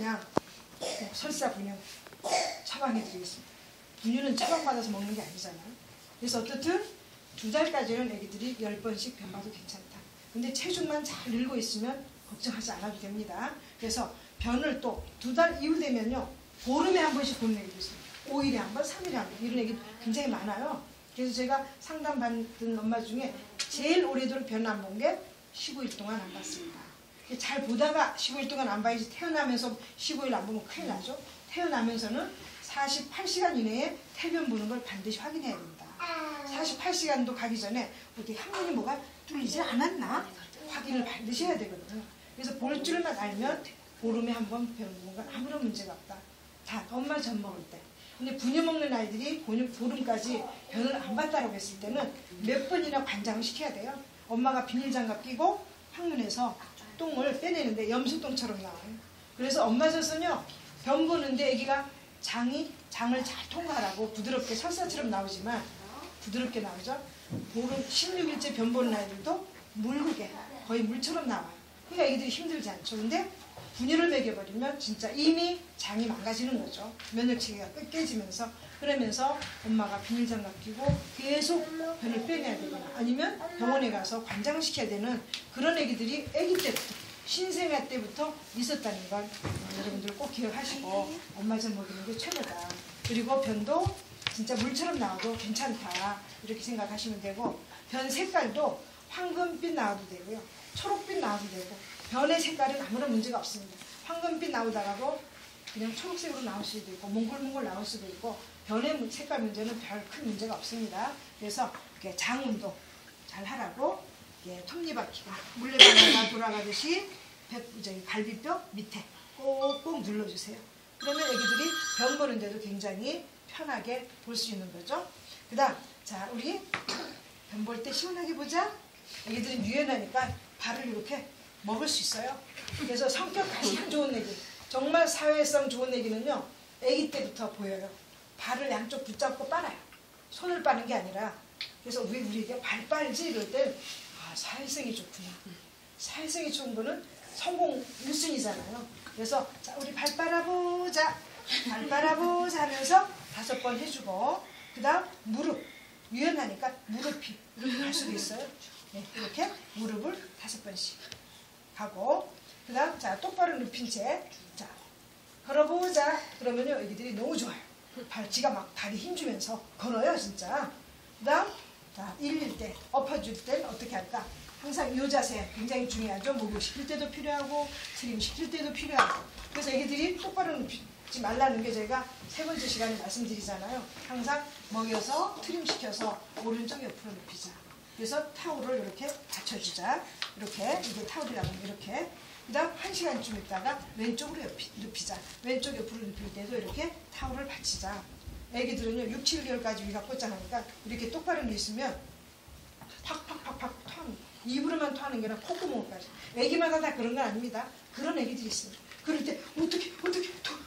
그냥 설사 분유 처방해드리겠습니다. 분유는 처방받아서 먹는 게 아니잖아요. 그래서 어떻든 2달까지는 애기들이 10번씩 변 봐도 괜찮다. 근데 체중만 잘 늘고 있으면 걱정하지 않아도 됩니다. 그래서 변을 또 2달 이후 되면요, 보름에 한 번씩 보는 애기도 있습니다. 5일에 한 번, 3일에 한 번, 이런 애기 굉장히 많아요. 그래서 제가 상담 받은 엄마 중에 제일 오래도록 변 안 본 게 15일 동안 안 봤습니다. 잘 보다가 15일 동안 안 봐야지, 태어나면서 15일 안 보면 큰일 나죠. 태어나면서는 48시간 이내에 태변 보는 걸 반드시 확인해야 됩니다. 48시간도 가기 전에 어디 항문이 뭐가 뚫리지 않았나 확인을 반드시 해야 되거든요. 그래서 볼 줄만 알면 보름에 한 번 변 보는 건 아무런 문제가 없다. 다 엄마 젖 먹을 때. 근데 분유 먹는 아이들이 보름까지 변을 안 봤다고 했을 때는 몇 번이나 관장을 시켜야 돼요. 엄마가 비닐장갑 끼고 항문에서 똥을 빼내는데 염소똥처럼 나와요. 그래서 엄마 젖은요, 변 보는데 아기가 장을 잘 통과하라고 부드럽게 설사처럼 나오지만 부드럽게 나오죠. 보름 16일째 변 보는 아이들도 물그게 거의 물처럼 나와요. 그러니까 애기들이 힘들지 않죠. 근데 분유를 먹여버리면 진짜 이미 장이 망가지는 거죠. 면역체계가 깨지면서. 그러면서 엄마가 비닐장갑 끼고 계속 변을 빼내야 되거나 아니면 병원에 가서 관장을 시켜야 되는 그런 애기들이 애기 때부터 신생아 때부터 있었다는 걸 여러분들 꼭 기억하시고 엄마 젖 먹이는 게 최고다. 그리고 변도 진짜 물처럼 나와도 괜찮다, 이렇게 생각하시면 되고, 변 색깔도 황금빛 나와도 되고요, 초록빛 나와도 되고, 변의 색깔은 아무런 문제가 없습니다. 황금빛 나오다가도 그냥 초록색으로 나올 수도 있고 몽글몽글 나올 수도 있고, 변의 색깔 문제는 별 큰 문제가 없습니다. 그래서 이렇게 장 운동 잘 하라고 톱니바퀴가 물레방아가 돌아가듯이 갈비뼈 밑에 꼭꼭 눌러주세요. 그러면 애기들이 변 보는데도 굉장히 편하게 볼 수 있는 거죠. 그 다음, 자, 우리 변 볼 때 시원하게 보자. 애기들은 유연하니까 발을 이렇게 먹을 수 있어요. 그래서 성격 가장 좋은 애기, 정말 사회성 좋은 애기는요, 애기 때부터 보여요. 발을 양쪽 붙잡고 빨아요. 손을 빠는 게 아니라. 그래서 왜 우리 애기가 발 빨지? 이럴 때 사회성이 좋구나. 사회성이 좋은 거는 성공 1순위잖아요. 그래서 자, 우리 발 빨아보자. 발 빨아보자 하면서 5번 해주고, 그 다음 무릎. 유연하니까 무릎이 이렇게 갈 수도 있어요. 네, 이렇게 무릎을 5번씩 하고, 그 다음 자, 똑바로 눕힌 채 자, 걸어보자. 그러면요, 애기들이 너무 좋아요. 지가 막 다리 힘주면서 걸어요, 진짜. 그 다음 자, 일릴 때, 엎어줄 때 어떻게 할까? 항상 이 자세 굉장히 중요하죠. 목욕시킬 때도 필요하고 트림시킬 때도 필요하고. 그래서 애기들이 똑바로 눕히지 말라는 게 제가 3번째 시간에 말씀드리잖아요. 항상 먹여서 트림시켜서 오른쪽 옆으로 눕히자. 그래서 타올을 이렇게 받쳐주자. 이렇게, 이게 타올이라고 하면 이렇게. 그 다음 1시간쯤 있다가 왼쪽으로 눕히자. 왼쪽 옆으로 눕힐 때도 이렇게 타올을 받치자. 애기들은요, 6, 7개월까지 위가 꽂장하니까 이렇게 똑바로 누있으면 팍팍팍팍 토하는, 입으로만 토하는 게 아니라 콧구멍까지. 애기마다 다 그런 건 아닙니다. 그런 애기들이 있습니다. 그럴 때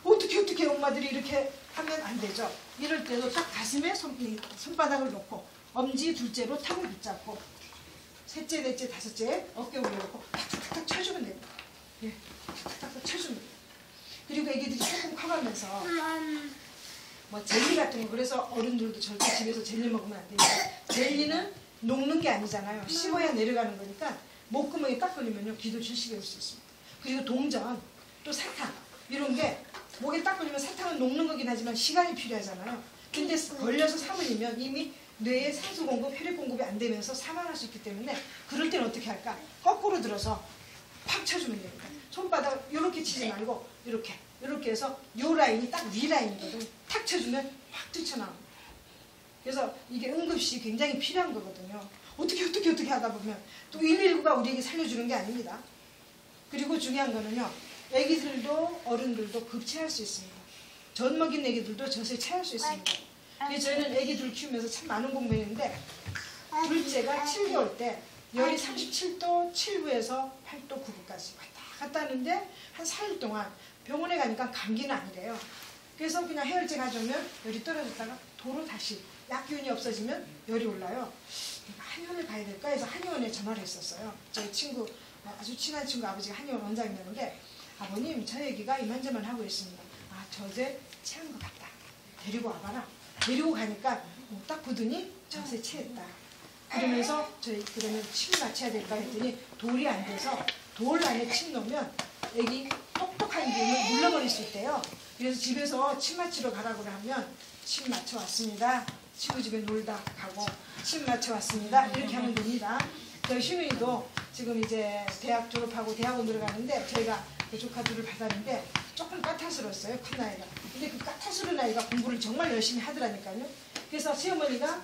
어떻게 엄마들이 이렇게 하면 안 되죠. 이럴 때도 딱 가슴에 손바닥을 놓고 엄지 둘째로 턱을 붙잡고 셋째, 넷째, 다섯째 어깨 올려놓고 탁탁탁 쳐주면 됩니다. 예, 탁탁탁 쳐주면 됩니다. 그리고 애기들이 조금 커가면서 뭐 젤리 같은 거, 그래서 어른들도 절대 집에서 젤리 먹으면 안 되니까, 젤리는 녹는 게 아니잖아요. 씹어야 내려가는 거니까 목구멍에 딱 걸리면요, 기도 질식이 올 수 있습니다. 그리고 동전, 또 사탕, 이런 게 목에 딱 걸리면, 사탕은 녹는 거긴 하지만 시간이 필요하잖아요. 근데 걸려서 사물이면 이미 뇌에 산소 공급, 혈액 공급이 안 되면서 사망할 수 있기 때문에, 그럴 때는 어떻게 할까? 거꾸로 들어서 팍 쳐주면 됩니다. 손바닥 이렇게 치지 말고 이렇게 해서 요 라인이 딱 위 라인이거든. 탁 쳐주면 확 뛰쳐나옵니다. 그래서 이게 응급시 굉장히 필요한 거거든요. 어떻게 하다 보면 또 119가 우리에게 살려주는 게 아닙니다. 그리고 중요한 거는요, 애기들도 어른들도 급체할 수 있습니다. 젖 먹인 애기들도 젖에 체할 수 있습니다. 그래서 저희는 애기들 키우면서 참 많은 공부했는데, 둘째가 7개월 때 열이 37도 7부에서 8도 9부까지 왔다 갔다 하는데, 한 4일 동안 병원에 가니까 감기는 아니래요. 그래서 그냥 해열제 가져오면 열이 떨어졌다가 도로 다시 약기운이 없어지면 열이 올라요. 한의원을 가야 될까 해서 한의원에 전화를 했었어요. 저희 친구, 아주 친한 친구 아버지가 한의원 원장이었는데, 아버님 저 애기가 이만저만 하고 있습니다. 아 저제 체한 것 같다. 데리고 와봐라. 데리고 가니까 딱 보더니 저새 체했다. 그러면서 저희 그러면 침 맞춰야 될까 했더니 돌이 안 돼서 돌 안에 침 넣으면 애기 똑똑한 기운을 눌러버릴 수 있대요. 그래서 집에서 침 맞추러 가라고 하면 침 맞춰 왔습니다. 친구 집에 놀다 가고 침 맞춰 왔습니다. 이렇게 하면 됩니다. 저희 신우이도 지금 이제 대학 졸업하고 대학원 들어가는데 저희가 그 조카 둘을 받았는데 조금 까탈스러웠어요. 큰 아이가. 근데 그 까탈스러운 아이가 공부를 정말 열심히 하더라니까요. 그래서 시어머니가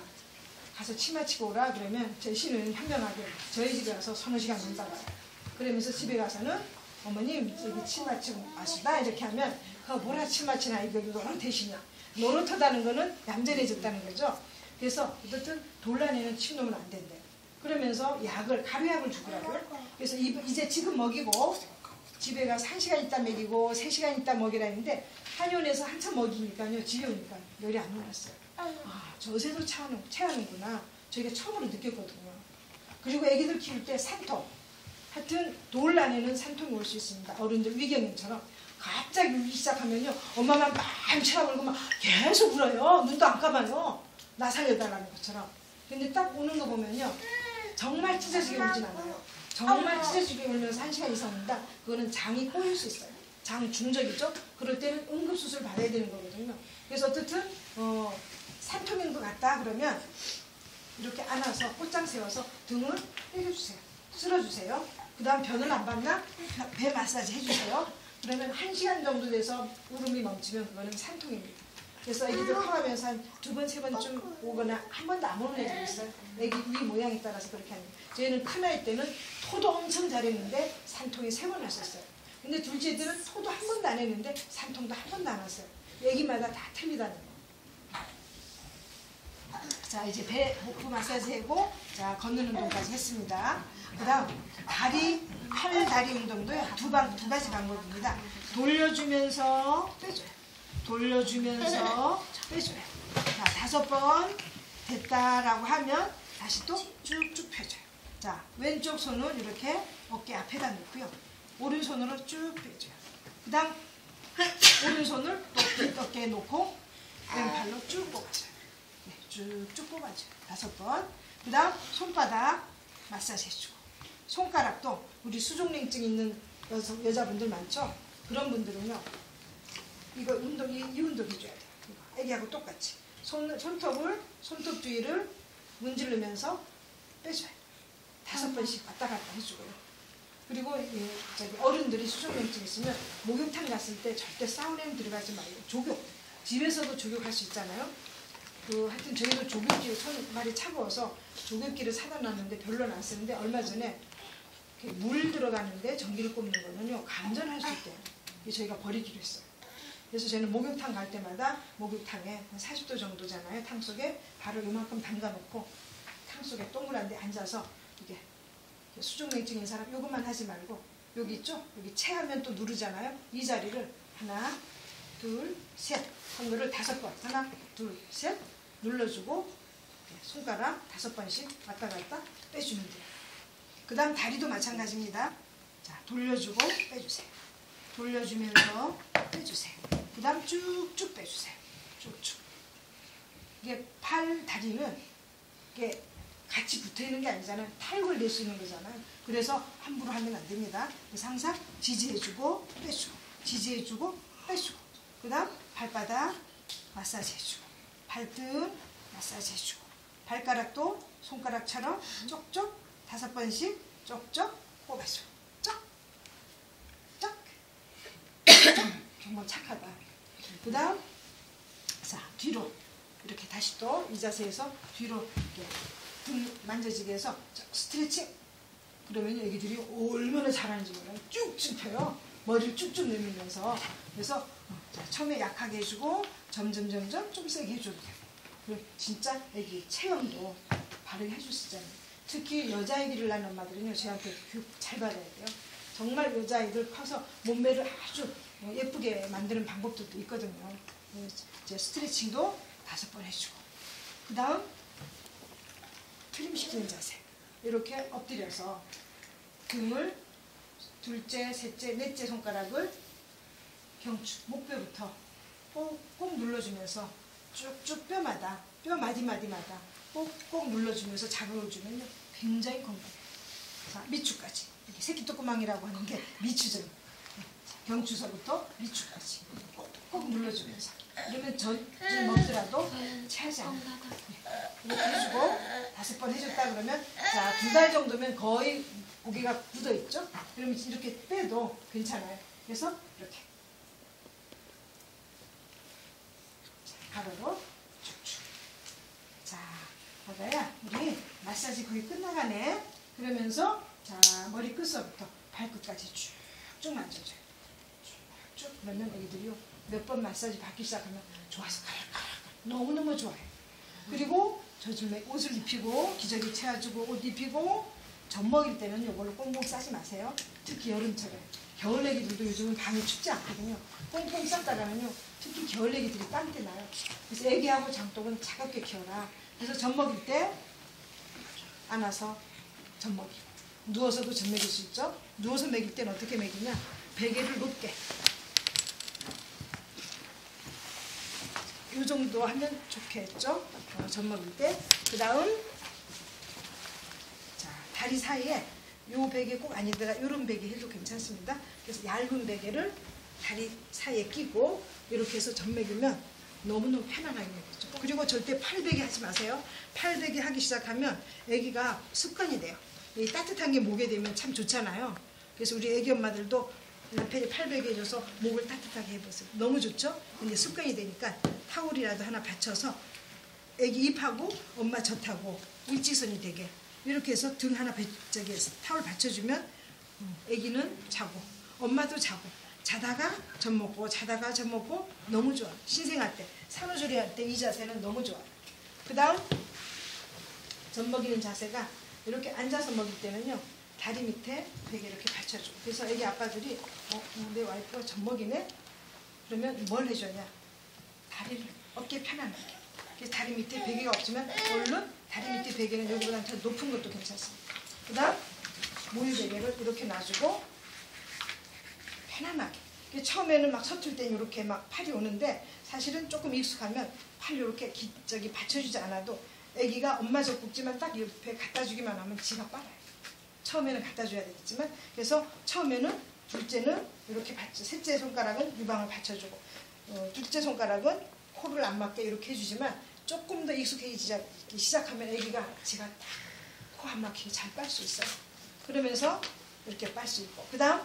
가서 침 맞히고 오라 그러면 저희 신우이는 현명하게 저희 집에 와서 서너 시간 놀다가 그러면서 집에 가서는 어머님 여기 침 맞히고 왔습니다. 이렇게 하면 그 뭐라 침 맞히나 이거 노릇해시냐. 노릇하다는 거는 얌전해졌다는 거죠. 그래서 어쨌든 돌란에는 침 놓으면 안 된대요. 그러면서 가루약을 주더라고요. 그래서 이제 지금 먹이고 집에 가서 1시간 있다 먹이고 3시간 있다 먹이라 했는데 한의원에서 한참 먹이니까요. 지겨우니까 열이 안 올랐어요. 아, 저새도 체하는구나. 저희가 처음으로 느꼈거든요. 그리고 애기들 키울 때 산통. 하여튼 돌 안에는 산통이 올 수 있습니다. 어른들 위경님처럼 갑자기 울기 시작하면요. 엄마만 막 체하고 막 계속 울어요. 눈도 안 감아요. 나 살려달라는 것처럼. 근데 딱 우는 거 보면요. 정말 찢어지게 울진 않아요. 정말 찢어지게 울면서 1시간 이상 운다. 그거는 장이 꼬일 수 있어요. 장 중적이죠. 그럴 때는 응급수술 받아야 되는 거거든요. 그래서 어쨌든 산통인 것 같다 그러면 이렇게 안아서 꽃장 세워서 등을 때려주세요. 쓸어주세요. 그 다음 변을 안 받나? 배 마사지 해주세요. 그러면 1시간 정도 돼서 울음이 멈추면 그거는 산통입니다. 그래서 애기들 커가면서 한 2번, 3번쯤 오거나 한 번도 안 오는 애들이 있어요. 애기 위 모양에 따라서 그렇게 합니다. 저희는 큰아이 때는 토도 엄청 잘했는데 산통이 3번 왔었어요. 근데 둘째들은 토도 한 번도 안 했는데 산통도 한 번도 안 왔어요. 애기마다 다 틀리다는 거. 자 이제 배 복부 마사지 하고 자 걷는 운동까지 했습니다. 그 다음 다리, 팔, 다리 운동도요. 두 가지 방법입니다. 돌려주면서 빼줘요. 돌려주면서 빼줘요. 자 5번 됐다라고 하면 다시 또 쭉쭉 펴줘요. 자 왼쪽 손은 이렇게 어깨 앞에다 놓고요. 오른손으로 쭉 빼줘요. 그 다음 오른손을 또 어깨에 놓고 왼팔로 쭉 뽑아줘요. 네, 쭉쭉 뽑아줘요. 5번. 그 다음 손바닥 마사지 해주고 손가락도 우리 수족냉증 있는 여자분들 많죠? 그런 분들은요. 이 운동 해줘야 돼요. 애기하고 똑같이. 손톱 주위를 문지르면서 빼줘요. 5번씩 왔다 갔다 해주고요. 그리고 어른들이 수족냉증 있으면 목욕탕 갔을 때 절대 사우나에 들어가지 말고 조교. 집에서도 조교할 수 있잖아요. 하여튼 저희도 조교기 손발이 차가워서 조교기를 사다 놨는데 별로 안 쓰는데 얼마 전에 물 들어가는데 전기를 꼽는 거는요 감전할 수 있대요. 저희가 버리기로 했어요. 그래서 저는 목욕탕 갈 때마다 목욕탕에 40도 정도잖아요. 탕 속에 발을 이만큼 담가놓고 탕 속에 동그란 데 앉아서 이게 수족냉증인 사람 요것만 하지 말고 여기 있죠? 여기 체하면 또 누르잖아요. 이 자리를 하나, 둘, 셋 한 거를 5번 하나, 둘, 셋 눌러주고 손가락 5번씩 왔다 갔다 빼주면 돼요. 그 다음 다리도 마찬가지입니다. 자 돌려주고 빼주세요. 돌려주면서 빼주세요. 그 다음 쭉쭉 빼주세요. 쭉쭉. 이게 팔, 다리는 이게 같이 붙어있는 게 아니잖아요. 타육을 낼 수 있는 거잖아요. 그래서 함부로 하면 안 됩니다. 그래서 항상 지지해주고 빼주고 지지해주고 빼주고 그 다음 발바닥 마사지 해주고 발등 마사지 해주고 발가락도 손가락처럼 쪽쪽 5번씩 쪽쪽 뽑아주고 쩍쩍 정말 착하다. 그 다음 자 뒤로 이렇게 다시 또 이 자세에서 뒤로 이렇게 등 만져지게 해서 스트레칭. 그러면 애기들이 얼마나 잘하는지 몰라요. 쭉쭉 펴요. 머리를 쭉쭉 내밀면서. 그래서 자, 처음에 약하게 해주고 점점 좀 세게 해줘도 돼요. 그리고 진짜 애기 체형도 바르게 해줄 수 있잖아요. 특히 여자아이를 낳는 엄마들은요. 저한테 교육 잘 받아야 돼요. 정말 여자아이들 커서 몸매를 아주 예쁘게 만드는 방법들도 있거든요. 이제 스트레칭도 5번 해주고 그 다음 트림시키는 자세. 이렇게 엎드려서 등을 둘째, 셋째, 넷째 손가락을 경추, 목뼈부터 꾹꾹 눌러주면서 쭉쭉 뼈마다, 뼈 마디마디마다 꾹꾹 눌러주면서 자극을 주면요. 굉장히 건강해요. 자, 미추까지. 이렇게 새끼뚜꾸망이라고 하는 게 미추죠. 경추서부터 미추까지 꾹꾹 눌러주면서. 이러면 전질 먹더라도 체하지 않아요. 이렇게 해주고 5번 해줬다 그러면 자, 2달 정도면 거의 고개가 굳어있죠? 그러면 이렇게 빼도 괜찮아요. 그래서 이렇게 가로로 쭉쭉. 자, 봐봐야 우리 마사지 거의 끝나가네. 그러면서 자, 머리 끝서부터 발끝까지 쭉쭉 만져줘요. 쭉. 그러면 애기들이요. 몇 번 마사지 받기 시작하면 좋아서 가락가락 너무너무 좋아요. 그리고 젖을 옷을 입히고 기저귀 채워주고 옷 입히고 젖 먹일 때는 이걸로 꽁꽁 싸지 마세요. 특히 여름철에. 겨울 애기들도 요즘은 방이 춥지 않거든요. 꽁꽁 쌌다가는요. 특히 겨울 애기들이 땀때 나요. 그래서 애기하고 장독은 차갑게 키워라. 그래서 젖 먹일 때 안아서 젖 먹이고 누워서도 젖 먹일 수 있죠. 누워서 먹일 때는 어떻게 먹이냐. 베개를 높게 이 정도 하면 좋겠죠. 젖 먹일 때. 그 다음 자, 다리 사이에 요 베개 꼭 아니더라 이런 베개 해도 괜찮습니다. 그래서 얇은 베개를 다리 사이에 끼고 이렇게 해서 젖 먹이면 너무너무 편안하게 먹죠. 그리고 절대 팔베개 하지 마세요. 팔베개 하기 시작하면 아기가 습관이 돼요. 이 따뜻한 게 목에 되면 참 좋잖아요. 그래서 우리 아기 엄마들도 남편이 팔베개 해줘서 목을 따뜻하게 해보세요. 너무 좋죠? 근데 습관이 되니까 타올이라도 하나 받쳐서 아기 입하고 엄마 젖하고 일직선이 되게 이렇게 해서 등 하나 타올 받쳐주면 아기는 자고 엄마도 자고 자다가 젖 먹고 자다가 젖 먹고 너무 좋아. 신생아 때 산후조리 할 때 이 자세는 너무 좋아. 그 다음 젖 먹이는 자세가 이렇게 앉아서 먹일 때는요. 다리 밑에 베개 이렇게 받쳐줘. 그래서 애기 아빠들이 내 와이프가 젖 먹이네? 그러면 뭘 해줘야? 다리를 어깨 편안하게. 그래서 다리 밑에 베개가 없지만 얼른 다리 밑에 베개는 여기보다 더 높은 것도 괜찮습니다. 그 다음 모유 베개를 이렇게 놔주고 편안하게. 처음에는 막 서툴 땐 이렇게 막 팔이 오는데 사실은 조금 익숙하면 팔 이렇게 받쳐주지 않아도 애기가 엄마 젖꼭지만 딱 옆에 갖다 주기만 하면 지가 빨아요. 처음에는 갖다 줘야 되겠지만 그래서 처음에는 둘째는 이렇게 받쳐, 셋째 손가락은 유방을 받쳐주고 둘째 손가락은 코를 안 맞게 이렇게 해주지만 조금 더 익숙해지기 시작하면 애기가 지가 딱 코 안 막히게 잘 빨 수 있어요. 그러면서 이렇게 빨 수 있고 그 다음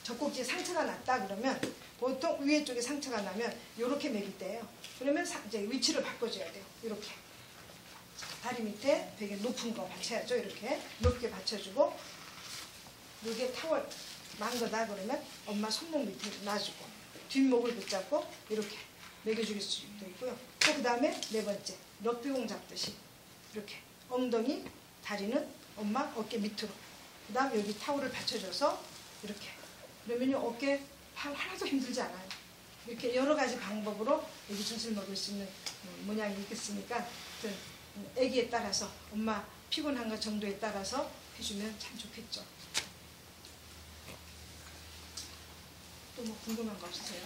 젖꼭지에 상처가 났다 그러면 보통 위에 쪽에 상처가 나면 이렇게 먹일 때예요. 그러면 이제 위치를 바꿔줘야 돼요. 이렇게 다리 밑에 되게 높은 거 받쳐야죠. 이렇게 높게 받쳐주고 이게 타월 난 거다 그러면 엄마 손목 밑에 놔주고 뒷목을 붙잡고 이렇게 먹여줄 수도 있고요. 또 그 다음에 네 번째 럭비공 잡듯이 이렇게 엉덩이 다리는 엄마 어깨 밑으로 그 다음 여기 타월을 받쳐줘서 이렇게 그러면요 어깨 팔 하나도 힘들지 않아요. 이렇게 여러 가지 방법으로 애기 젖을 먹을 수 있는 모양이 있겠으니까 애기에 따라서 엄마 피곤한 것 정도에 따라서 해주면 참 좋겠죠. 또 뭐 궁금한 거 없으세요?